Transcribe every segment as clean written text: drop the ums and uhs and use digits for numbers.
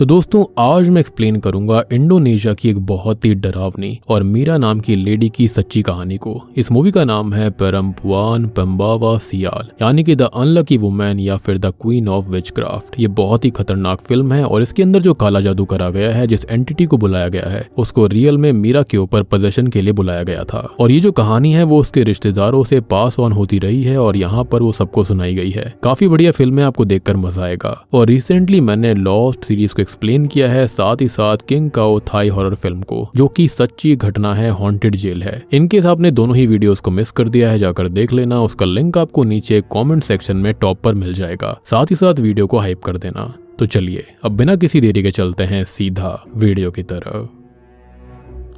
तो दोस्तों आज मैं एक्सप्लेन करूंगा इंडोनेशिया की एक बहुत ही डरावनी और मीरा नाम की लेडी की सच्ची कहानी को। इस मूवी का नाम है परम्पुआन पम्बावा सियाल, यानी कि द अनलकी वुमेन या फिर द क्वीन ऑफ विचक्राफ्ट। ये बहुत ही खतरनाक फिल्म है और इसके अंदर जो काला जादू करा गया है, जिस एंटिटी को बुलाया गया है, उसको रियल में मीरा के ऊपर पोजेशन के लिए बुलाया गया था। और ये जो कहानी है वो उसके रिश्तेदारों से पास ऑन होती रही है और यहाँ पर वो सबको सुनाई गई है। काफी बढ़िया फिल्म है, आपको देखकर मजा आएगा। और रिसेंटली मैंने लॉस्ट सीरीज को एक्सप्लेन किया है, साथ ही साथ किंग काओ थाई हॉरर फिल्म को, जो कि सच्ची घटना है, हॉन्टेड जेल है। इनकेस आपने दोनों ही वीडियोस को मिस कर दिया है, जाकर देख लेना। उसका लिंक आपको नीचे कमेंट सेक्शन में टॉप पर मिल जाएगा। साथ ही साथ वीडियो को हाइप कर देना। तो चलिए अब बिना किसी देरी के चलते हैं सीधा वीडियो की तरफ।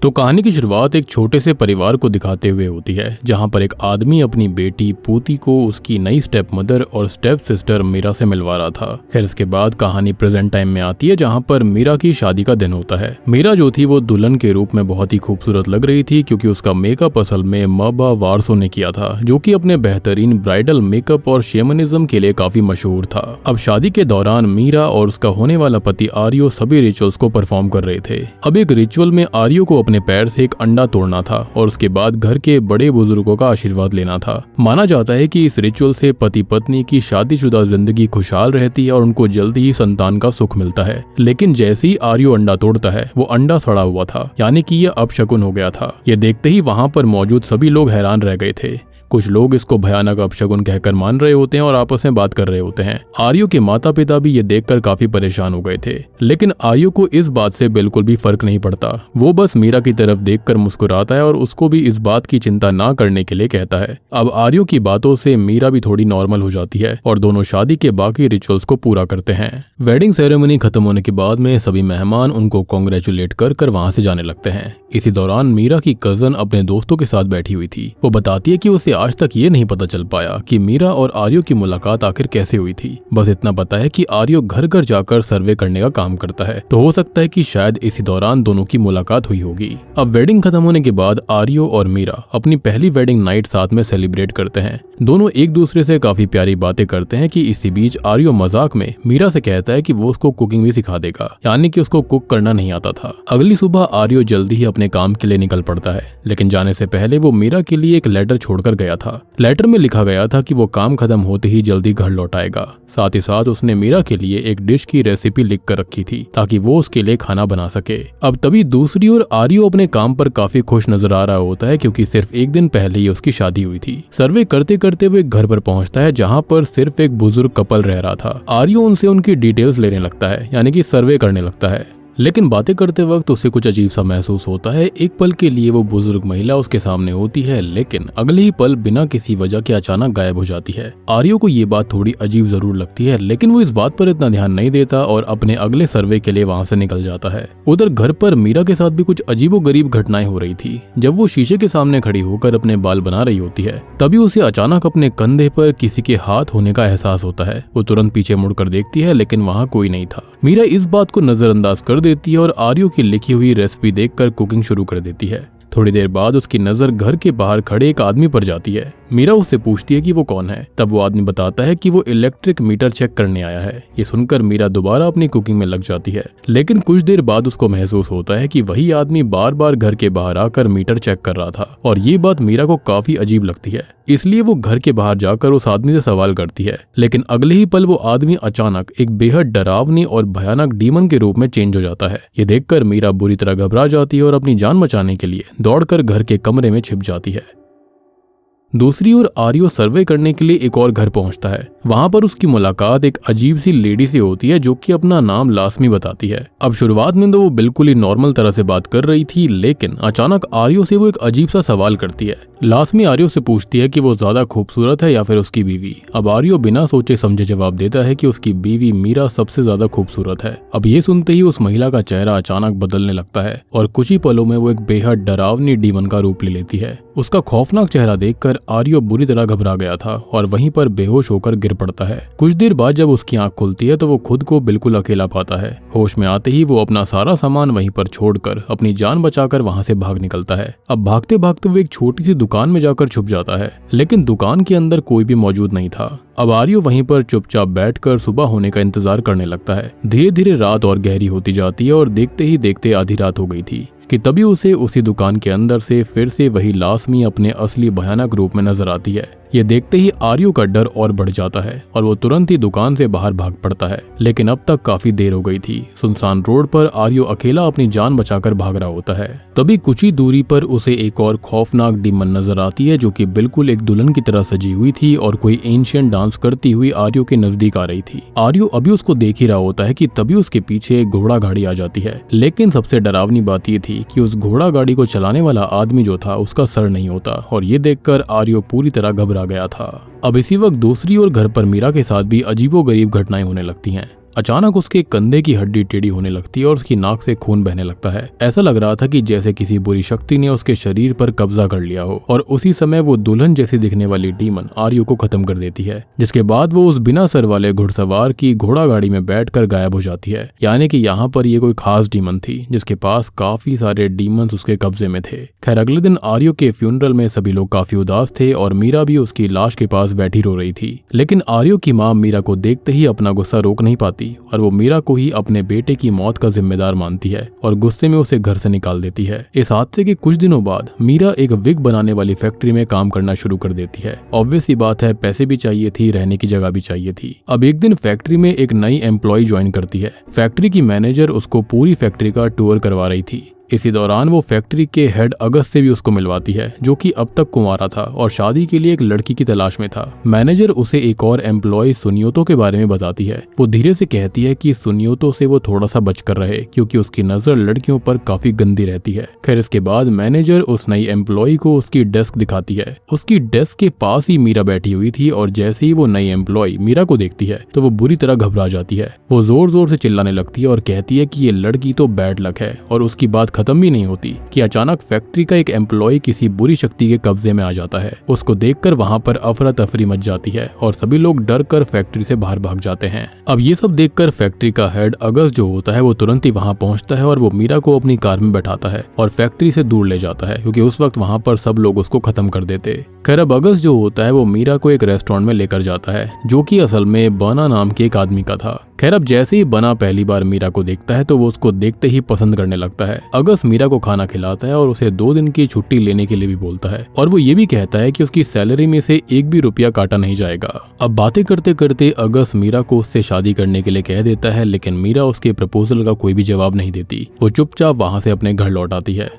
तो कहानी की शुरुआत एक छोटे से परिवार को दिखाते हुए होती है, जहां पर एक आदमी अपनी बेटी पूती को उसकी नई स्टेप मदर और स्टेप सिस्टर मीरा से मिलवा रहा था। फिर इसके बाद कहानी प्रेजेंट टाइम में आती है, जहां पर मीरा की शादी का दिन होता है। मीरा जो थी वो दुल्हन के रूप में बहुत ही खूबसूरत लग रही थी, क्योंकि उसका मेकअप असल में मबा वारसो ने किया था, जो कि अपने बेहतरीन ब्राइडल मेकअप और शेमनिज्म के लिए काफी मशहूर था। अब शादी के दौरान मीरा और उसका होने वाला पति आर्यो सभी रिचुअल्स को परफॉर्म कर रहे थे। अब एक रिचुअल में आर्यो को अपने पैर से एक अंडा तोड़ना था और उसके बाद घर के बड़े बुजुर्गों का आशीर्वाद लेना था। माना जाता है कि इस रिचुअल से पति पत्नी की शादीशुदा जिंदगी खुशहाल रहती है और उनको जल्दी ही संतान का सुख मिलता है। लेकिन जैसे ही आर्यो अंडा तोड़ता है, वो अंडा सड़ा हुआ था, यानी कि यह अपशकुन हो गया था। यह देखते ही वहां पर मौजूद सभी लोग हैरान रह गए थे। कुछ लोग इसको भयानक अपशगुन कहकर मान रहे होते हैं और आपस में बात कर रहे होते हैं। आर्यो के माता पिता भी ये देखकर काफी परेशान हो गए थे, लेकिन आर्यो को इस बात से बिल्कुल भी फर्क नहीं पड़ता। वो बस मीरा की तरफ देखकर मुस्कुराता है और उसको भी इस बात की चिंता ना करने के लिए कहता है। अब आर्यो की बातों से मीरा भी थोड़ी नॉर्मल हो जाती है और दोनों शादी के बाकी रिचुअल्स को पूरा करते हैं। वेडिंग सेरेमनी खत्म होने के बाद में सभी मेहमान उनको कॉन्ग्रेचुलेट कर वहां से जाने लगते हैं। इसी दौरान मीरा की कजन अपने दोस्तों के साथ बैठी हुई थी। वो बताती है कि उसे आज तक ये नहीं पता चल पाया कि मीरा और आर्यो की मुलाकात आखिर कैसे हुई थी। बस इतना पता है कि आर्यो घर घर जाकर सर्वे करने का काम करता है, तो हो सकता है कि शायद इसी दौरान दोनों की मुलाकात हुई होगी। अब वेडिंग खत्म होने के बाद आर्यो और मीरा अपनी पहली वेडिंग नाइट साथ में सेलिब्रेट करते हैं। दोनों एक दूसरे से काफी प्यारी बातें करते हैं कि इसी बीच आर्यो मजाक में मीरा से कहता है कि वो उसको कुकिंग भी सिखा देगा, यानी कि उसको कुक करना नहीं आता था। अगली सुबह आर्यो जल्दी ही अपने काम के लिए निकल पड़ता है, लेकिन जाने से पहले वो मीरा के लिए एक लेटर छोड़कर गया था। लेटर में लिखा गया था कि वो काम खत्म होते ही जल्दी घर लौट आएगा। साथ ही साथ उसने मीरा के लिए एक डिश की रेसिपी लिख कर रखी थी, ताकि वो उसके लिए खाना बना सके। अब तभी दूसरी ओर आर्यो अपने काम पर काफी खुश नजर आ रहा होता है, क्योंकि सिर्फ एक दिन पहले ही उसकी शादी हुई थी। सर्वे करते करते वो एक घर पर पहुंचता है, जहां पर सिर्फ एक बुजुर्ग कपल रह रहा था। आर्यो उनसे उनकी डिटेल्स लेने लगता है, यानी कि सर्वे करने लगता है। लेकिन बातें करते वक्त उसे कुछ अजीब सा महसूस होता है। एक पल के लिए वो बुजुर्ग महिला उसके सामने होती है, लेकिन अगले ही पल बिना किसी वजह के अचानक गायब हो जाती है। आर्यो को ये बात थोड़ी अजीब जरूर लगती है, लेकिन वो इस बात पर इतना ध्यान नहीं देता और अपने अगले सर्वे के लिए वहां से निकल जाता है। उधर घर पर मीरा के साथ भी कुछ अजीबोगरीब घटनाएं हो रही थी। जब वो शीशे के सामने खड़ी होकर अपने बाल बना रही होती है, तभी उसे अचानक अपने कंधे पर किसी के हाथ होने का एहसास होता है। वो तुरंत पीछे मुड़कर देखती है, लेकिन वहाँ कोई नहीं था। मीरा इस बात को नजरअंदाज कर देती है और आर्यो की लिखी हुई रेसिपी देखकर कुकिंग शुरू कर देती है। थोड़ी देर बाद उसकी नजर घर के बाहर खड़े एक आदमी पर जाती है। मीरा उससे पूछती है कि वो कौन है। तब वो आदमी बताता है कि वो इलेक्ट्रिक मीटर चेक करने आया है। ये सुनकर मीरा दोबारा अपनी कुकिंग में लग जाती है, लेकिन कुछ देर बाद उसको महसूस होता है कि वही आदमी बार बार घर के बाहर आकर मीटर चेक कर रहा था, और ये बात मीरा को काफी अजीब लगती है। इसलिए वो घर के बाहर जाकर उस आदमी से सवाल करती है, लेकिन अगले ही पल वो आदमी अचानक एक बेहद डरावनी और भयानक डीमन के रूप में चेंज हो जाता है। ये देखकर मीरा बुरी तरह घबरा जाती है और अपनी जान बचाने के लिए दौड़कर घर के कमरे में छिप जाती है। दूसरी ओर आर्यो सर्वे करने के लिए एक और घर पहुंचता है। वहां पर उसकी मुलाकात एक अजीब सी लेडी से होती है, जो कि अपना नाम लास्मी बताती है। अब शुरुआत में तो वो बिल्कुल ही नॉर्मल तरह से बात कर रही थी, लेकिन अचानक आर्यो से वो एक अजीब सा सवाल करती है। लास्मी आर्यो से पूछती है कि वो ज्यादा खूबसूरत है या फिर उसकी बीवी। अब आर्यो बिना सोचे समझे जवाब देता है कि उसकी बीवी मीरा सबसे ज्यादा खूबसूरत है। अब ये सुनते ही उस महिला का चेहरा अचानक बदलने लगता है और कुछ ही पलों में वो एक बेहद डरावनी डीमन का रूप ले लेती है। उसका खौफनाक चेहरा देखकर आर्यो बुरी तरह घबरा गया था और वहीं पर बेहोश होकर गिर गिर पड़ता है। कुछ देर बाद जब उसकी आंख खुलती है तो वो खुद को बिल्कुल अकेला पाता है। होश में आते ही वो अपना सारा सामान वहीं पर छोड़कर अपनी जान बचाकर वहां से भाग निकलता है। अब भागते भागते वो एक छोटी सी दुकान में जाकर छुप जाता है, लेकिन दुकान के अंदर कोई भी मौजूद नहीं था। अब आर्यो वहीं पर चुपचाप बैठकर सुबह होने का इंतजार करने लगता है। धीरे धीरे रात और गहरी होती जाती है और देखते ही देखते आधी रात हो गई थी कि तभी उसे उसी दुकान के अंदर से फिर से वही लाशमी अपने असली भयानक रूप में नजर आती है। ये देखते ही आर्यो का डर और बढ़ जाता है और वो तुरंत ही दुकान से बाहर भाग पड़ता है, लेकिन अब तक काफी देर हो गई थी। सुनसान रोड पर आर्यो अकेला अपनी जान बचाकर भाग रहा होता है। तभी कुछ ही दूरी पर उसे एक और खौफनाक डीमन नजर आती है, जो कि बिल्कुल एक दुल्हन की तरह सजी हुई थी और कोई एंशियंट डांस करती हुई आर्यो के नजदीक आ रही थी। आर्यो अभी उसको देख ही रहा होता है कि तभी उसके पीछे एक घोड़ा गाड़ी आ जाती है, लेकिन सबसे डरावनी बात ये थी कि उस घोड़ा गाड़ी को चलाने वाला आदमी जो था उसका सर नहीं होता, और ये देखकर आर्यो पूरी तरह घबरा गया था। अब इसी वक्त दूसरी ओर घर पर मीरा के साथ भी अजीबोगरीब घटनाएं होने लगती हैं। अचानक उसके कंधे की हड्डी टेढ़ी होने लगती है और उसकी नाक से खून बहने लगता है। ऐसा लग रहा था कि जैसे किसी बुरी शक्ति ने उसके शरीर पर कब्जा कर लिया हो, और उसी समय वो दुल्हन जैसी दिखने वाली डीमन आर्यो को खत्म कर देती है, जिसके बाद वो उस बिना सर वाले घुड़सवार की घोड़ा गाड़ी में बैठकर गायब हो जाती है। यानी कि यहाँ पर ये कोई खास डीमन थी जिसके पास काफी सारे डीमंस उसके कब्जे में थे। खैर, अगले दिन आर्यो के फ्यूनरल में सभी लोग काफी उदास थे और मीरा भी उसकी लाश के पास बैठी रो रही थी, लेकिन आर्यो की माँ मीरा को देखते ही अपना गुस्सा रोक नहीं पाती और वो मीरा को ही अपने बेटे की मौत का जिम्मेदार मानती है और गुस्से में उसे घर से निकाल देती है। इस हादसे के कुछ दिनों बाद मीरा एक विग बनाने वाली फैक्ट्री में काम करना शुरू कर देती है। ऑब्वियस सी बात है, पैसे भी चाहिए थी, रहने की जगह भी चाहिए थी। अब एक दिन फैक्ट्री में एक नई एम्प्लॉय ज्वाइन करती है। फैक्ट्री की मैनेजर उसको पूरी फैक्ट्री का टूर करवा रही थी। इसी दौरान वो फैक्ट्री के हेड अगस्त से भी उसको मिलवाती है, जो कि अब तक कुंवारा था और शादी के लिए एक लड़की की तलाश में था। मैनेजर उसे एक और एम्प्लॉय सुनियोतो के बारे में बताती है। वो धीरे से कहती है कि सुनियोतो से वो थोड़ा सा बचकर रहे, क्योंकि उसकी नजर लड़कियों पर काफी गंदी रहती है। खैर, इसके बाद मैनेजर उस नई एम्प्लॉय को उसकी डेस्क दिखाती है। उसकी डेस्क के पास ही मीरा बैठी हुई थी और जैसे ही वो नई एम्प्लॉय मीरा को देखती है तो वो बुरी तरह घबरा जाती है। वो जोर जोर से चिल्लाने लगती है और कहती है कि ये लड़की तो बैड लक है, और उसकी बात खत्म भी नहीं होती कि अचानक फैक्ट्री का एक एम्प्लॉय किसी बुरी शक्ति के कब्जे में आ जाता है। उसको देखकर वहां पर अफरा तफरी मच जाती है और सभी लोग डर कर फैक्ट्री से बाहर भाग जाते हैं। अब ये सब देखकर फैक्ट्री का हेड अगस्त जो होता है वो तुरंत ही वहां पहुंचता है और वो मीरा को अपनी कार में बैठाता है और फैक्ट्री से दूर ले जाता है, क्योंकि उस वक्त वहां पर सब लोग उसको खत्म कर देते। खैर, अब अगस्त जो होता है वो मीरा को एक रेस्टोरेंट में लेकर जाता है, जो कि असल में बना नाम के एक आदमी का था। खैर, अब जैसे ही बना पहली बार मीरा को देखता है तो वो उसको देखते ही पसंद करने लगता है। अगस्त मीरा को खाना खिलाता है और उसे 2 दिन की छुट्टी लेने के लिए भी बोलता है, और वो ये भी कहता है कि उसकी सैलरी में से एक भी रुपया काटा नहीं जाएगा। अब बातें करते करते अगस्त मीरा को उससे शादी करने के लिए कह देता है, लेकिन मीरा उसके प्रपोजल का कोई भी जवाब नहीं देती। वो चुपचाप वहां से अपने घर लौट आती है।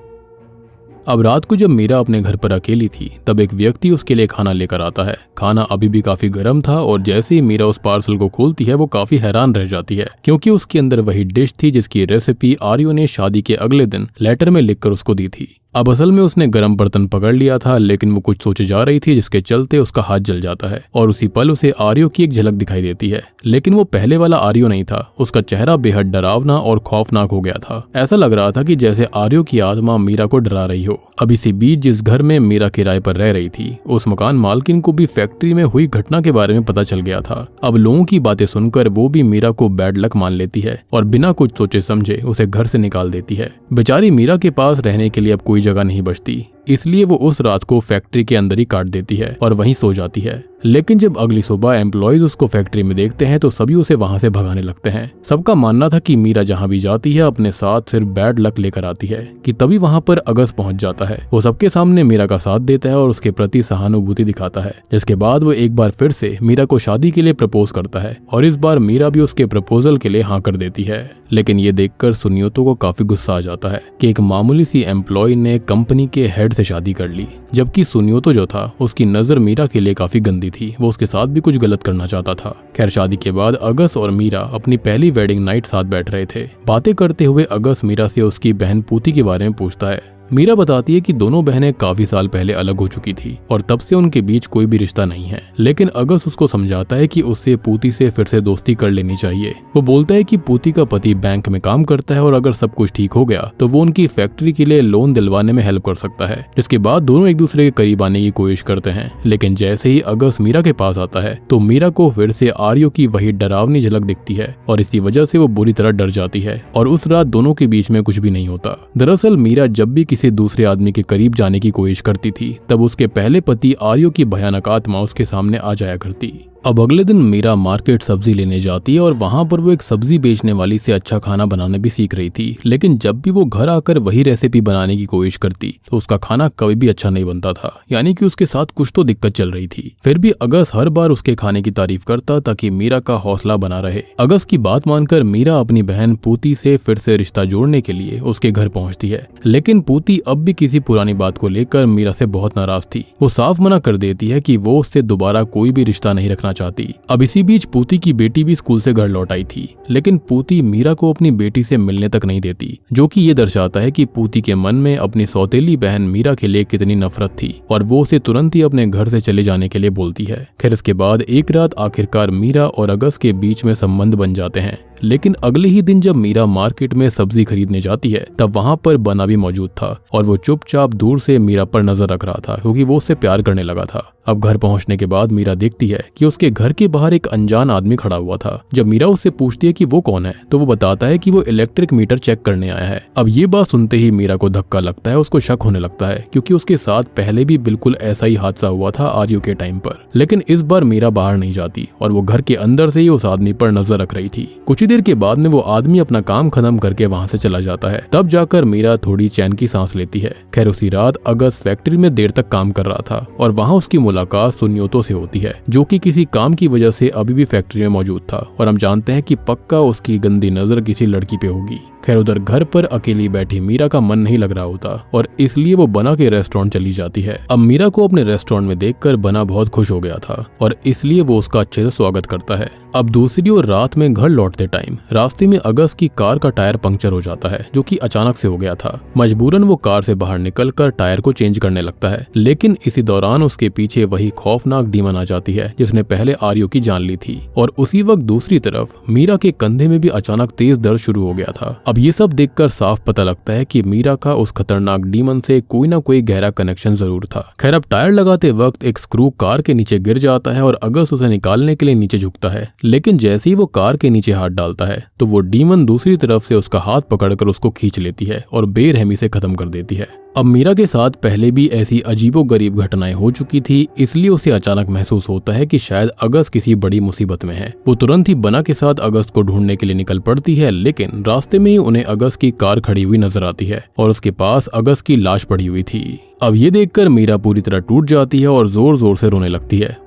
अब रात को जब मीरा अपने घर पर अकेली थी तब एक व्यक्ति उसके लिए खाना लेकर आता है। खाना अभी भी काफी गर्म था और जैसे ही मीरा उस पार्सल को खोलती है वो काफी हैरान रह जाती है, क्योंकि उसके अंदर वही डिश थी जिसकी रेसिपी आर्यो ने शादी के अगले दिन लेटर में लिखकर उसको दी थी। अब असल में उसने गर्म बर्तन पकड़ लिया था, लेकिन वो कुछ सोचे जा रही थी जिसके चलते उसका हाथ जल जाता है और उसी पल उसे आर्यो की एक झलक दिखाई देती है। लेकिन वो पहले वाला आर्यो नहीं था। उसका चेहरा बेहद डरावना और खौफनाक हो गया था। ऐसा लग रहा था कि जैसे आर्यो की आत्मा मीरा को डरा रही हो। अब इसी बीच जिस घर में मीरा किराए पर रह रही थी उस मकान मालकिन को भी फैक्ट्री में हुई घटना के बारे में पता चल गया था। अब लोगों की बातें सुनकर वो भी मीरा को बैड लक मान लेती है और बिना कुछ सोचे समझे उसे घर से निकाल देती है। बेचारी मीरा के पास रहने के लिए अब कोई जगह नहीं बचती, इसलिए वो उस रात को फैक्ट्री के अंदर ही काट देती है और वहीं सो जाती है। लेकिन जब अगली सुबह एम्प्लॉयज उसको फैक्ट्री में देखते हैं तो सभी उसे वहां से भगाने लगते हैं। सबका मानना था कि मीरा जहां भी जाती है अपने साथ सिर्फ बैड लक लेकर आती है, कि तभी वहां पर अगस्त पहुंच जाता है। वो सबके सामने मीरा का साथ देता है और उसके प्रति सहानुभूति दिखाता है, जिसके बाद वो एक बार फिर से मीरा को शादी के लिए प्रपोज करता है और इस बार मीरा भी उसके प्रपोजल के लिए हाँ कर देती है। लेकिन ये देखकर सुनियोतो को काफी गुस्सा आ जाता है कि एक मामूली सी एम्प्लॉय ने कंपनी के हेड से शादी कर ली, जबकि सुनियोतो जो था उसकी नजर मीरा के लिए काफी गंदी थी। वो उसके साथ भी कुछ गलत करना चाहता था। खैर, शादी के बाद अगस्त और मीरा अपनी पहली वेडिंग नाइट साथ बैठ रहे थे। बातें करते हुए अगस्त मीरा से उसकी बहन पूती के बारे में पूछता है। मीरा बताती है कि दोनों बहनें काफी साल पहले अलग हो चुकी थी और तब से उनके बीच कोई भी रिश्ता नहीं है, लेकिन अगस्त उसको समझाता है कि उससे पूती से फिर से दोस्ती कर लेनी चाहिए। वो बोलता है कि पूती का पति बैंक में काम करता है और अगर सब कुछ ठीक हो गया तो वो उनकी फैक्ट्री के लिए लोन दिलवाने में हेल्प कर सकता है, जिसके बाद दोनों एक दूसरे के करीब आने की कोशिश करते हैं। लेकिन जैसे ही अगस्त मीरा के पास आता है तो मीरा को फिर से आर्यो की वही डरावनी झलक दिखती है और इसी वजह से वो बुरी तरह डर जाती है और उस रात दोनों के बीच में कुछ भी नहीं होता। दरअसल मीरा जब भी किसी दूसरे आदमी के करीब जाने की कोशिश करती थी तब उसके पहले पति आर्यो की भयानक आत्मा उसके सामने आ जाया करती। अब अगले दिन मीरा मार्केट सब्जी लेने जाती है और वहां पर वो एक सब्जी बेचने वाली से अच्छा खाना बनाना भी सीख रही थी, लेकिन जब भी वो घर आकर वही रेसिपी बनाने की कोशिश करती तो उसका खाना कभी भी अच्छा नहीं बनता था, यानी कि उसके साथ कुछ तो दिक्कत चल रही थी। फिर भी अगस्त हर बार उसके खाने की तारीफ करता ताकि मीरा का हौसला बना रहे। अगस्त की बात मानकर मीरा अपनी बहन पूती से फिर से रिश्ता जोड़ने के लिए उसके घर पहुंचती है, लेकिन पूती अब भी किसी पुरानी बात को लेकर मीरा से बहुत नाराज थी। वो साफ मना कर देती है कि वो उससे दोबारा कोई भी रिश्ता नहीं रखना चाहती। अब इसी बीच पूती की बेटी भी स्कूल से घर लौट आई थी, लेकिन पूती मीरा को अपनी बेटी से मिलने तक नहीं देती, जो कि ये दर्शाता है कि पूती के मन में अपनी सौतेली बहन मीरा के लिए कितनी नफरत थी और वो उसे तुरंत ही अपने घर से चले जाने के लिए बोलती है। खैर इसके बाद एक रात आखिरकार मीरा और अगस्त के बीच में संबंध बन जाते हैं, लेकिन अगले ही दिन जब मीरा मार्केट में सब्जी खरीदने जाती है तब वहां पर बना भी मौजूद था और वो चुपचाप दूर से मीरा पर नजर रख रहा था क्योंकि वो उससे प्यार करने लगा था। अब घर पहुंचने के बाद मीरा देखती है कि उसके घर के बाहर एक अनजान आदमी खड़ा हुआ था। जब मीरा उससे पूछती है कि वो कौन है तो वो बताता है कि वो इलेक्ट्रिक मीटर चेक करने आया है। अब ये बात सुनते ही मीरा को धक्का लगता है, उसको शक होने लगता है क्योंकि उसके साथ पहले भी बिल्कुल ऐसा ही हादसा हुआ था आर्यो के टाइम पर। लेकिन इस बार मीरा बाहर नहीं जाती और वो घर के अंदर से ही उस आदमी पर नजर रख रही थी। कुछ ही देर के बाद में वो आदमी अपना काम खत्म करके वहां से चला जाता है। तब जाकर मीरा थोड़ी चैन की सांस लेती है। खैर उसी रात अगस्त फैक्ट्री में देर तक काम कर रहा था और वहां उसकी मुलाकात सुनियोतो से होती है, जो कि किसी काम की वजह से अभी भी फैक्ट्री में मौजूद था और हम जानते हैं कि पक्का उसकी गंदी नजर किसी लड़की पे होगी। खैर उधर घर पर अकेली बैठी मीरा का मन नहीं लग रहा होता और इसलिए वो बना के रेस्टोरेंट चली जाती है। अब मीरा को अपने रेस्टोरेंट में देखकर बना बहुत खुश हो गया था और इसलिए वो उसका अच्छे से स्वागत करता है। अब दूसरी ओर रात में घर लौटते टाइम रास्ते में अगस्त की कार का टायर पंक्चर हो जाता है, जो कि अचानक से हो गया था। मजबूरन वो कार से बाहर निकलकर टायर को चेंज करने लगता है, लेकिन इसी दौरान उसके पीछे वही खौफनाक डीमन आ जाती है जिसने पहले आर्यो की जान ली थी। और उसी वक्त दूसरी तरफ मीरा के कंधे में भी अचानक तेज दर्द शुरू हो गया था। अब ये सब देखकर साफ पता लगता है कि मीरा का उस खतरनाक डीमन से कोई ना कोई गहरा कनेक्शन जरूर था। खैर अब टायर लगाते वक्त एक स्क्रू कार के नीचे गिर जाता है और अगस्त उसे निकालने के लिए नीचे झुकता है, लेकिन जैसे ही वो कार के नीचे हाथ डालता है तो वो डीमन दूसरी तरफ से उसका हाथ पकड़कर उसको खींच लेती है और बेरहमी से खत्म कर देती है। अब मीरा के साथ पहले भी ऐसी अजीबोगरीब घटनाएं हो चुकी थी, इसलिए उसे अचानक महसूस होता है कि शायद अगस्त किसी बड़ी मुसीबत में है। वो तुरंत ही बना के साथ अगस्त को ढूंढने के लिए निकल पड़ती है, लेकिन रास्ते में ही उन्हें अगस्त की कार खड़ी हुई नजर आती है और उसके पास अगस्त की लाश पड़ी हुई थी। अब ये देखकर मीरा पूरी तरह टूट जाती है और जोर जोर से रोने लगती है।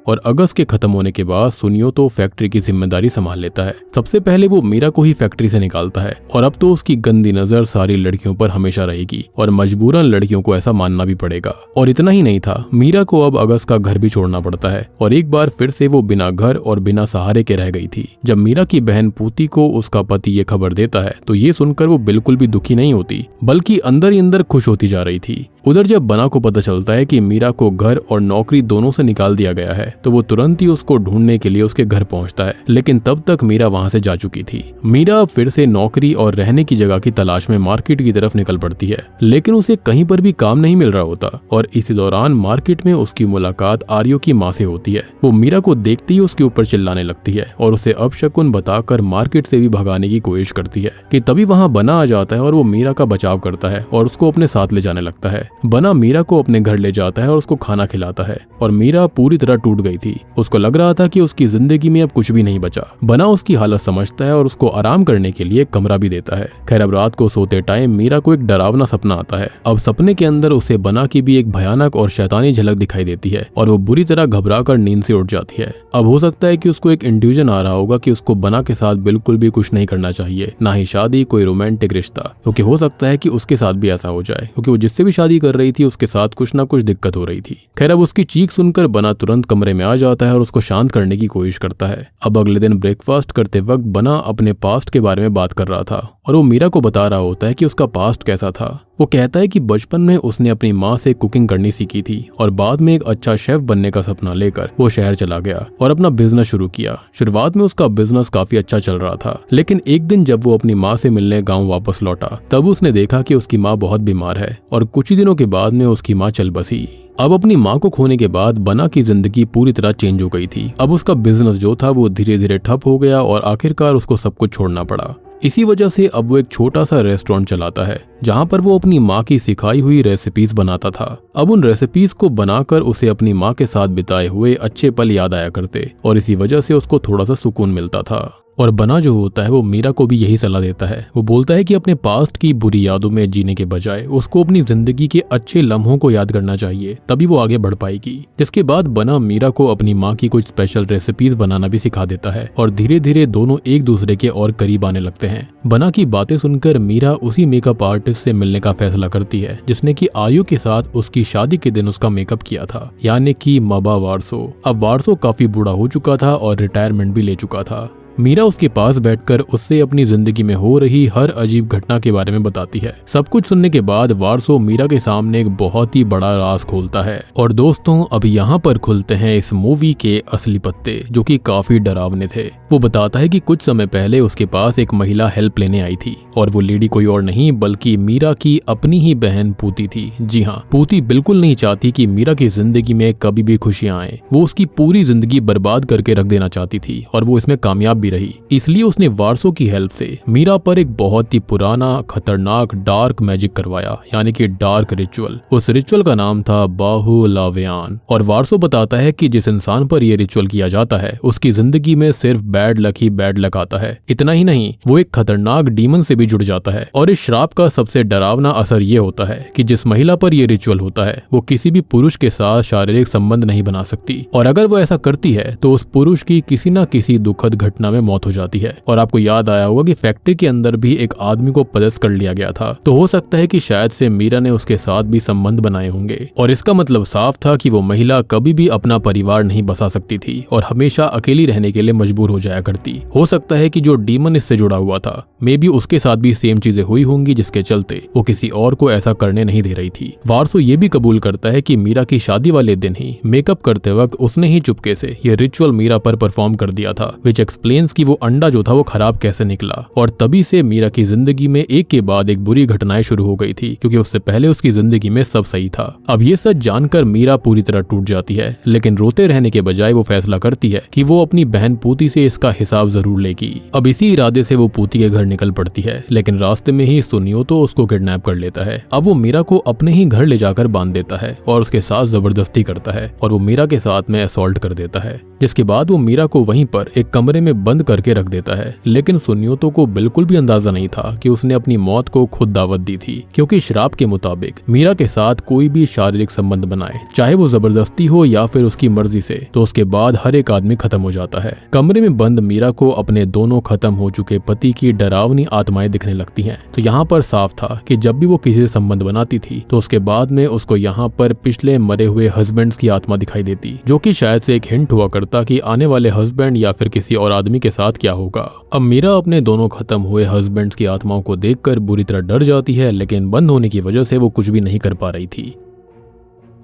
और अगस्त के खत्म होने के बाद सुनियोतो फैक्ट्री की जिम्मेदारी संभाल लेता है। सबसे पहले वो मीरा को ही फैक्ट्री से निकालता है और अब तो उसकी गंदी नजर सारी लड़कियों पर हमेशा रहेगी और मजबूरन लड़कियों को ऐसा मानना भी पड़ेगा। और इतना ही नहीं था, मीरा को अब अगस्त का घर भी छोड़ना पड़ता है और एक बार फिर से वो बिना घर और बिना सहारे के रह गई थी। जब मीरा की बहन पूती को उसका पति ये खबर देता है तो ये सुनकर वो बिल्कुल भी दुखी नहीं होती, बल्कि अंदर ही अंदर खुश होती जा रही थी। उधर जब बना को पता चलता है कि मीरा को घर और नौकरी दोनों से निकाल दिया गया है तो वो तुरंत ही उसको ढूंढने के लिए उसके घर पहुंचता है, लेकिन तब तक मीरा वहां से जा चुकी थी। मीरा फिर से नौकरी और रहने की जगह की तलाश में मार्केट की तरफ निकल पड़ती है, लेकिन उसे कहीं पर भी काम नहीं मिल रहा होता और इसी दौरान मार्केट में उसकी मुलाकात आर्यो की माँ से होती है। वो मीरा को देखते ही उसके ऊपर चिल्लाने लगती है और उसे अपशकुन बताकर मार्केट से भी भगाने की कोशिश करती है कि तभी वहां बना आ जाता है और वो मीरा का बचाव करता है और उसको अपने साथ ले जाने लगता है। बना मीरा को अपने घर ले जाता है और उसको खाना खिलाता है और मीरा पूरी तरह टूट गई थी। उसको लग रहा था कि उसकी जिंदगी में अब कुछ भी नहीं बचा। बना उसकी हालत समझता है और उसको आराम करने के लिए कमरा भी देता है। खैर अब रात को सोते टाइम मीरा को एक डरावना सपना आता है। अब सपने के अंदर उसे बना की भी एक भयानक और शैतानी झलक दिखाई देती है और वो बुरी तरह घबरा कर नींद से उठ जाती है। अब हो सकता है कि उसको एक इंड्यूजन आ रहा होगा कि उसको बना के साथ बिल्कुल भी कुछ नहीं करना चाहिए, ना ही शादी, कोई रोमांटिक रिश्ता, क्योंकि हो सकता है कि उसके साथ भी ऐसा हो जाए, क्योंकि वो जिससे भी शादी कर रही थी उसके साथ कुछ ना कुछ दिक्कत हो रही थी। खैर अब उसकी चीख सुनकर बना तुरंत कमरे में आ जाता है और उसको शांत करने की कोशिश करता है। अब अगले दिन ब्रेकफास्ट करते वक्त बना अपने पास्ट के बारे में बात कर रहा था और वो मीरा को बता रहा होता है कि उसका पास्ट कैसा था। वो कहता है कि बचपन में उसने अपनी माँ से कुकिंग करनी सीखी थी और बाद में एक अच्छा शेफ बनने का सपना लेकर वो शहर चला गया और अपना बिजनेस शुरू किया। शुरुआत में उसका बिजनेस काफी अच्छा चल रहा था, लेकिन एक दिन जब वो अपनी माँ से मिलने गाँव वापस लौटा तब उसने देखा कि उसकी माँ बहुत बीमार है और कुछ ही दिनों के बाद में उसकी माँ चल बसी। अब अपनी माँ को खोने के बाद बना की जिंदगी पूरी तरह चेंज हो गई थी। अब उसका बिजनेस जो था वो धीरे धीरे ठप हो गया और आखिरकार उसको सब कुछ छोड़ना पड़ा। इसी वजह से अब वो एक छोटा सा रेस्टोरेंट चलाता है जहाँ पर वो अपनी माँ की सिखाई हुई रेसिपीज बनाता था। अब उन रेसिपीज को बनाकर उसे अपनी माँ के साथ बिताए हुए अच्छे पल याद आया करते और इसी वजह से उसको थोड़ा सा सुकून मिलता था। और बना जो होता है वो मीरा को भी यही सलाह देता है। वो बोलता है कि अपने पास्ट की बुरी यादों में जीने के बजाय उसको अपनी जिंदगी के अच्छे लम्हों को याद करना चाहिए, तभी वो आगे बढ़ पाएगी। जिसके बाद बना मीरा को अपनी माँ की कुछ स्पेशल रेसिपीज बनाना भी सिखा देता है और धीरे धीरे दोनों एक दूसरे के और करीब आने लगते हैं। बना की बातें सुनकर मीरा उसी मेकअप आर्टिस्ट से मिलने का फैसला करती है जिसने कि आयु के साथ उसकी शादी के दिन उसका मेकअप किया था, यानी कि मबा वारसो। अब वारसो काफी बूढ़ा हो चुका था और रिटायरमेंट भी ले चुका था। मीरा उसके पास बैठकर उससे अपनी जिंदगी में हो रही हर अजीब घटना के बारे में बताती है। सब कुछ सुनने के बाद वारसो मीरा के सामने एक बहुत ही बड़ा राज खोलता है। और दोस्तों, अब यहाँ पर खुलते हैं इस मूवी के असली पत्ते, जो कि काफी डरावने थे। वो बताता है कि कुछ समय पहले उसके पास एक महिला हेल्प लेने आई थी और वो लेडी कोई और नहीं बल्कि मीरा की अपनी ही बहन पूती थी। जी हाँ, पूती बिल्कुल नहीं चाहती कि मीरा की जिंदगी में कभी भी खुशियां आए। वो उसकी पूरी जिंदगी बर्बाद करके रख देना चाहती थी और वो इसमें कामयाब रही। इसलिए उसने वारसो की हेल्प से मीरा पर एक बहुत ही पुराना खतरनाक डार्क मैजिक करवाया, यानी कि डार्क रिचुअल। उस रिचुअल का नाम था बाहुलावियान। और वारसो बताता है कि जिस इंसान पर यह रिचुअल किया जाता है उसकी जिंदगी में सिर्फ बैड लक ही बैड लक आता है। इतना ही नहीं, वो एक खतरनाक डीमन से भी जुड़ जाता है। और इस श्राप का सबसे डरावना असर ये होता है कि जिस महिला पर यह रिचुअल होता है वो किसी भी पुरुष के साथ शारीरिक संबंध नहीं बना सकती, और अगर वो ऐसा करती है तो उस पुरुष की किसी न किसी दुखद घटना में मौत हो जाती है। और आपको याद आया होगा कि फैक्ट्री के अंदर भी एक आदमी को पदस्थ कर लिया गया था, तो हो सकता है कि शायद से मीरा ने उसके साथ भी संबंध बनाए होंगे। और इसका मतलब साफ था कि वो महिला कभी भी अपना परिवार नहीं बसा सकती थी और हमेशा अकेली रहने के लिए मजबूर हो जाया करती। हो सकता है कि जो डीमन इससे जुड़ा हुआ था मे बी उसके साथ भी सेम चीजें हुई होंगी, जिसके चलते वो किसी और को ऐसा करने नहीं दे रही थी। वारसो ये भी कबूल करता है कि मीरा की शादी वाले दिन ही मेकअप करते वक्त उसने ही चुपके से ये रिचुअल मीरा पर परफॉर्म कर दिया था, विच एक्सप्लेन्स कि वो अंडा जो था वो खराब कैसे निकला। और तभी से मीरा की जिंदगी में एक के बाद एक बुरी घटनाएं शुरू हो गई थी, क्योंकि उससे पहले उसकी जिंदगी में सब सही था। अब ये सच जानकर मीरा पूरी तरह टूट जाती है, लेकिन रोते रहने के बजाय वो फैसला करती है कि वो अपनी बहन पूती से इसका हिसाब जरूर लेगी। अब इसी इरादे से वो पूती के घर निकल पड़ती है, लेकिन रास्ते में ही सुनियोतो उसको किडनैप कर लेता है। अब वो मीरा को अपने ही घर ले जाकर बांध देता है और उसके साथ जबरदस्ती करता है और वो मीरा के साथ में असॉल्ट कर देता है, जिसके बाद वो मीरा को वहीं पर एक कमरे में बंद करके रख देता है। लेकिन सुनियोतो को बिल्कुल भी अंदाजा नहीं था कि उसने अपनी मौत को खुद दावत दी थी, क्योंकि श्राप के मुताबिक मीरा के साथ कोई भी शारीरिक संबंध बनाए, चाहे वो जबरदस्ती हो या फिर उसकी मर्जी से, तो उसके बाद हर एक आदमी खत्म हो जाता है। कमरे में बंद मीरा को अपने दोनों खत्म हो चुके पति की डरावनी आत्माएं दिखने लगती हैं। तो यहाँ पर साफ था कि जब भी वो किसी से संबंध बनाती थी तो उसके बाद में उसको यहाँ पर पिछले मरे हुए हस्बैंड्स की आत्मा दिखाई देती, जो कि शायद से एक हिंट हुआ करता कि आने वाले हस्बैंड या फिर किसी और आदमी के साथ क्या होगा। अब मीरा अपने दोनों खत्म हुए हस्बैंड्स की आत्माओं को देखकर बुरी तरह डर जाती है, लेकिन बंद होने की वजह से वो कुछ भी नहीं कर पा रही थी।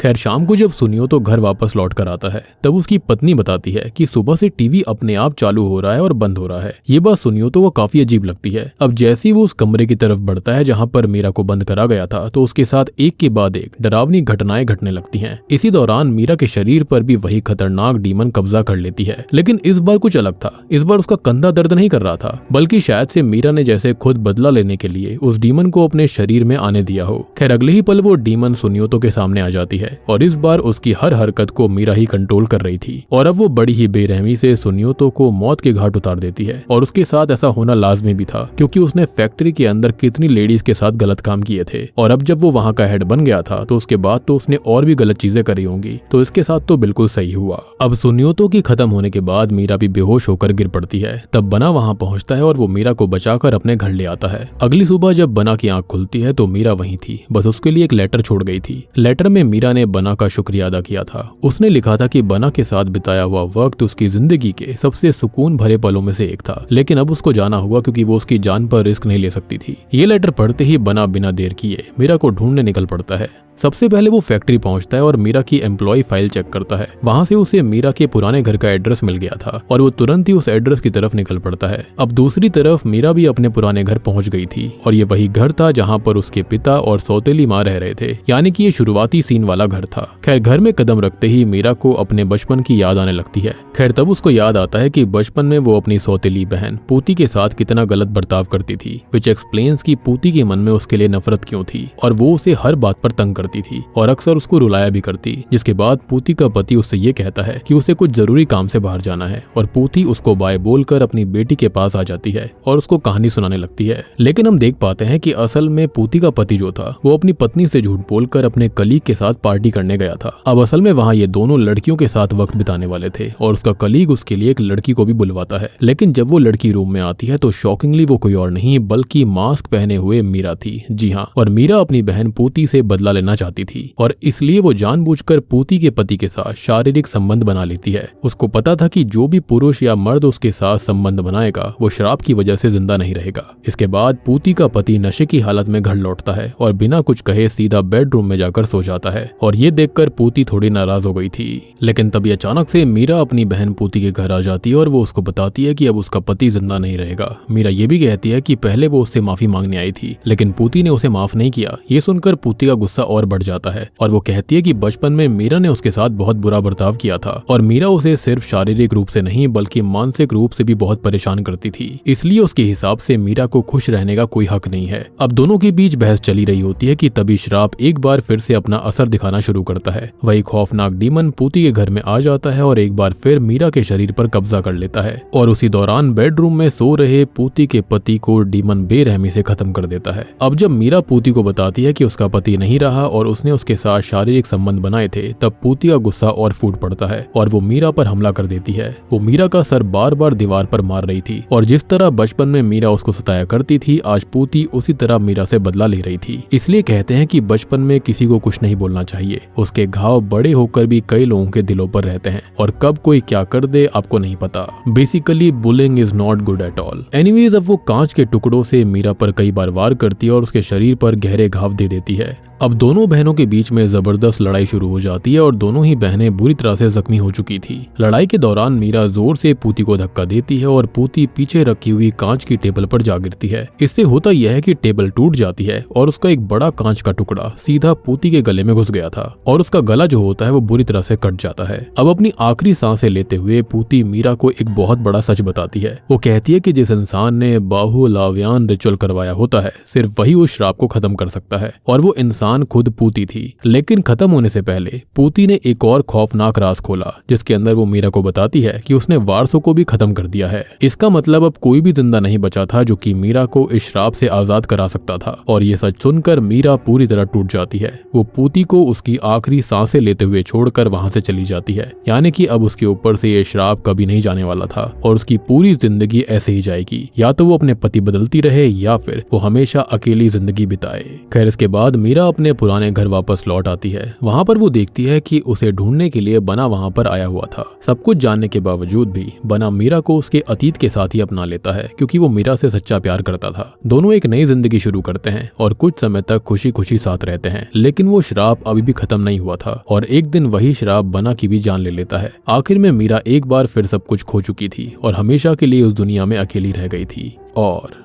खैर, शाम को जब सुनियोतो घर वापस लौट कर आता है तब उसकी पत्नी बताती है कि सुबह से टीवी अपने आप चालू हो रहा है और बंद हो रहा है। ये बात सुनियोतो को काफी अजीब लगती है। अब जैसे ही वो उस कमरे की तरफ बढ़ता है जहाँ पर मीरा को बंद करा गया था, तो उसके साथ एक के बाद एक डरावनी घटनाएं घटने लगती हैं। इसी दौरान मीरा के शरीर पर भी वही खतरनाक डीमन कब्जा कर लेती है, लेकिन इस बार कुछ अलग था। इस बार उसका कंधा दर्द नहीं कर रहा था, बल्कि शायद से मीरा ने जैसे खुद बदला लेने के लिए उस डीमन को अपने शरीर में आने दिया हो। खैर, अगले ही पल वो डीमन सुनियोतो के सामने आ जाती है और इस बार उसकी हर हरकत को मीरा ही कंट्रोल कर रही थी। और अब वो बड़ी ही बेरहमी से सुनियोतो को मौत के घाट उतार देती है। और उसके साथ ऐसा होना लाजमी भी था, क्योंकि उसने फैक्ट्री के अंदर कितनी लेडीज के साथ गलत काम किए थे। और अब जब वो वहाँ का हेड बन गया था तो उसके बाद तो उसने और भी गलत चीजें करी होंगी, तो इसके साथ तो बिल्कुल सही हुआ। अब सुनियोतो की खत्म होने के बाद मीरा भी बेहोश होकर गिर पड़ती है। तब बना वहाँ पहुँचता है और वो मीरा को बचाकर अपने घर ले आता है। अगली सुबह जब बना की आंख खुलती है तो मीरा वहीं थी, बस उसके लिए एक लेटर छोड़ गई थी। लेटर में मीरा ने ने बना का शुक्रिया अदा किया था। उसने लिखा था कि बना के साथ बिताया हुआ वक्त उसकी जिंदगी के सबसे सुकून भरे पलों में से एक था, लेकिन अब उसको जाना होगा क्योंकि वो उसकी जान पर रिस्क नहीं ले सकती थी। ये लेटर पढ़ते ही बना बिना देर किए मीरा को ढूंढने निकल पड़ता है। सबसे पहले वो फैक्ट्री पहुंचता है और मीरा की एम्प्लॉय फाइल चेक करता है। वहां से उसे मीरा के पुराने घर का एड्रेस मिल गया था और वो तुरंत ही उस एड्रेस की तरफ निकल पड़ता है। अब दूसरी तरफ मीरा भी अपने पुराने घर पहुंच गई थी और ये वही घर था जहां पर उसके पिता और सौतेली माँ रह रहे थे, यानी कि ये शुरुआती सीन वाला घर था। खैर, घर में कदम रखते ही मीरा को अपने बचपन की याद आने लगती है। खैर, तब उसको याद आता है कि बचपन में वो अपनी सौतेली बहन पूती के साथ कितना गलत बर्ताव करती थी, विच एक्सप्लेन्स कि पूती के मन में उसके लिए नफरत क्यों थी और वो उसे हर बात पर तंग करती थी और अक्सर उसको रुलाया भी करती। जिसके बाद पूती का पति उससे ये कहता है कि उसे कुछ जरूरी काम से बाहर जाना है और पूती उसको बाय बोलकर अपनी बेटी के पास आ जाती है और उसको कहानी सुनाने लगती है। लेकिन हम देख पाते हैं कि असल में पूती का पति जो था वो अपनी पत्नी से झूठ बोलकर अपने कलीग के साथ पार्टी करने गया था। अब असल में वहाँ ये दोनों लड़कियों के साथ वक्त बिताने वाले थे और उसका कलीग उसके लिए एक लड़की को भी बुलवाता है। लेकिन जब वो लड़की रूम में आती है तो शॉकिंगली वो कोई और नहीं बल्कि मास्क पहने हुए मीरा थी। जी हाँ, और मीरा अपनी बहन पूती से बदला लेना चाहती थी और इसलिए वो जानबूझकर पूती के पति के साथ शारीरिक संबंध बना लेती है। उसको पता था कि जो भी पुरुष या मर्द उसके साथ संबंध बनाएगा वो शराब की वजह से जिंदा नहीं रहेगा। इसके बाद पूती का पति नशे की हालत में घर लौटता है और बिना कुछ कहे सीधा बेडरूम में जाकर सो जाता है और ये देखकर पूती थोड़ी नाराज हो गई थी। लेकिन तभी अचानक से मीरा अपनी बहन पूती के घर आ जाती है और वो उसको बताती है कि अब उसका पति जिंदा नहीं रहेगा। मीरा ये भी कहती है कि पहले वो उससे माफी मांगने आई थी लेकिन पूती ने उसे माफ नहीं किया। ये सुनकर पूती का गुस्सा और बढ़ जाता है और वो कहती है कि बचपन में मीरा ने उसके साथ बहुत बुरा बर्ताव किया था और मीरा उसे सिर्फ शारीरिक रूप से नहीं बल्कि मानसिक रूप से भी बहुत परेशान करती थी, इसलिए उसके हिसाब से मीरा को खुश रहने का कोई हक नहीं है। अब दोनों के बीच बहस चली रही होती है कि तभी श्राप एक बार फिर से अपना असर दिखाना शुरू करता है। वही खौफनाक डीमन पूती के घर में आ जाता है और एक बार फिर मीरा के शरीर पर कब्जा कर लेता है और उसी दौरान बेडरूम में सो रहे पूती के पति को डीमन बेरहमी से खत्म कर देता है। अब जब मीरा पूती को बताती है कि उसका पति नहीं रहा और उसने उसके साथ शारीरिक संबंध बनाए थे, तब पूती का गुस्सा और फूट पड़ता है और वो मीरा पर हमला कर देती है। वो मीरा का सर बार बार दीवार पर मार रही थी और जिस तरह बचपन में मीरा उसको सताया करती थी, आज पूती उसी तरह मीरा से बदला ले रही थी। इसलिए कहते हैं कि बचपन में किसी को कुछ नहीं बोलना चाहिए, उसके घाव बड़े होकर भी कई लोगों के दिलों पर रहते हैं और कब कोई क्या कर दे आपको नहीं पता। Basically bullying is not good at all. Anyways, अब वो कांच के टुकड़ों से मीरा पर कई बार वार करती है और उसके शरीर पर गहरे घाव दे देती है। अब दोनों बहनों के बीच में जबरदस्त लड़ाई शुरू हो जाती है और दोनों ही बहनें बुरी तरह से जख्मी हो चुकी थी। लड़ाई के दौरान मीरा जोर से पूती को धक्का देती है और पूती पीछे रखी हुई कांच की टेबल पर जा गिरती है। इससे होता यह है कि टेबल टूट जाती है और उसका एक बड़ा कांच का टुकड़ा सीधा पूती के गले में घुस गया था और उसका गला जो होता है वो बुरी तरह से कट जाता है। अब अपनी आखिरी सांसें लेते हुए पूती मीरा को एक बहुत बड़ा सच बताती है। वो कहती है कि जिस इंसान ने बाहुलाव्यान रिचुअल करवाया होता है, सिर्फ वही उस श्राप को खत्म कर सकता है और वो इंसान खुद पूती थी। लेकिन खत्म होने से पहले पूती ने एक और खौफनाक राज खोला जिसके अंदर वो मीरा को बताती है कि उसने वारसों को भी खत्म कर दिया है। इसका मतलब अब कोई भी जिंदा नहीं बचा था जो कि मीरा को इस श्राप से आजाद करा सकता था और ये सच सुनकर मीरा पूरी तरह टूट जाती है। वो पूती को उसकी आखिरी सांसें लेते हुए छोड़कर वहां से चली जाती है, यानी कि अब उसके ऊपर से ये श्राप कभी नहीं जाने वाला था और उसकी पूरी जिंदगी ऐसे ही जाएगी। या तो वो अपने पति बदलती रहे या फिर वो हमेशा अकेली जिंदगी बिताए। खैर, इसके बाद मीरा अपने पुराने घर वापस लौट आती है। वहाँ पर वो देखती है कि उसे ढूंढने के लिए बना वहाँ पर आया हुआ था। सब कुछ जानने के बावजूद भी बना मीरा को उसके अतीत के साथ ही अपना लेता है क्योंकि वो मीरा से सच्चा प्यार करता था। दोनों एक नई जिंदगी शुरू करते हैं और कुछ समय तक खुशी खुशी साथ रहते हैं। लेकिन वो शराब अभी भी खत्म नहीं हुआ था और एक दिन वही शराब बना की भी जान ले लेता है। आखिर में मीरा एक बार फिर सब कुछ खो चुकी थी और हमेशा के लिए उस दुनिया में अकेली रह गई थी। और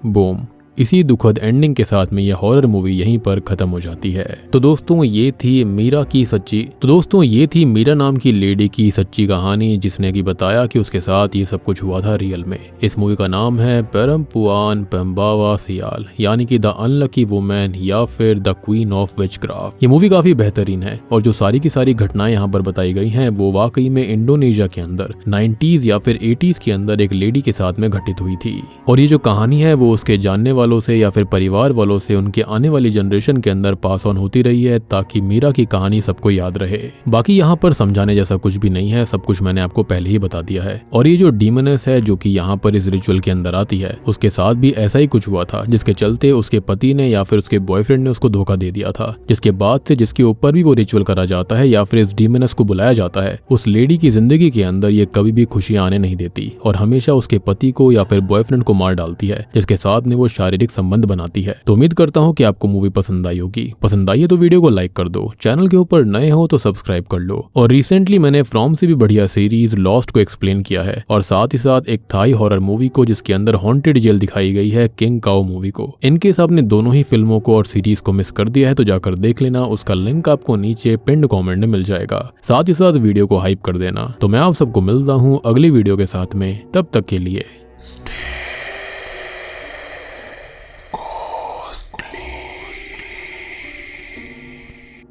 बूम, इसी दुखद एंडिंग के साथ में यह हॉरर मूवी यहीं पर खत्म हो जाती है। तो दोस्तों ये थी मीरा नाम की लेडी की सच्ची कहानी जिसने की बताया कि उसके साथ ये सब कुछ हुआ था रियल में। इस मूवी का नाम है पेरम्पुआन पेम्बावा सियाल, यानी कि द अनलकी वुमेन या फिर द क्वीन ऑफ विचक्राफ्ट। ये मूवी काफी बेहतरीन है और जो सारी की सारी घटनाएं यहाँ पर बताई गई हैं वो वाकई में इंडोनेशिया के अंदर 90s या फिर 80s के अंदर एक लेडी के साथ में घटित हुई थी। और ये जो कहानी है वो उसके जानने वालों से या फिर परिवार वालों से उनके आने वाली जनरेशन के अंदर पास ऑन होती रही है, ताकि मीरा की कहानी सबको याद रहे। बाकी यहाँ पर समझाने जैसा कुछ भी नहीं है, सब कुछ मैंने आपको पहले ही बता दिया है। और ये जो डीमनेस है जो कि यहाँ पर इस रिचुअल के अंदर आती है, उसके साथ भी ऐसा ही कुछ हुआ था, जिसके चलते उसके पति ने या फिर उसके बॉयफ्रेंड ने उसको धोखा दे दिया था। जिसके बाद से जिसके ऊपर भी वो रिचुअल करा जाता है या फिर इस डीमनेस को बुलाया जाता है, उस लेडी की जिंदगी के अंदर ये कभी भी खुशियां आने नहीं देती और हमेशा उसके पति को या फिर बॉयफ्रेंड को मार डालती है, जिसके साथ में वो शारीरिक संबंध बनाती है। तो उम्मीद करता हूँ कि आपको मूवी पसंद आई होगी। पसंद आई है तो वीडियो को लाइक कर दो, चैनल के ऊपर नए हो तो सब्सक्राइब कर लो। और रिसेंटली मैंने फ्रॉम से भी बढ़िया सीरीज लॉस्ट को एक्सप्लेन किया है, और साथ ही साथ एक थाई हॉरर मूवी को जिसके अंदर हॉन्टेड जेल दिखाई गई है, किंग काओ मूवी को। इनकेस आपने दोनों ही फिल्मों को और सीरीज को मिस कर दिया है तो जाकर देख लेना, उसका लिंक आपको नीचे पिन्ड कमेंट में मिल जाएगा। साथ ही साथ वीडियो को हाइप कर देना। तो मैं आप सबको मिलता हूँ अगली वीडियो के साथ में, तब तक के लिए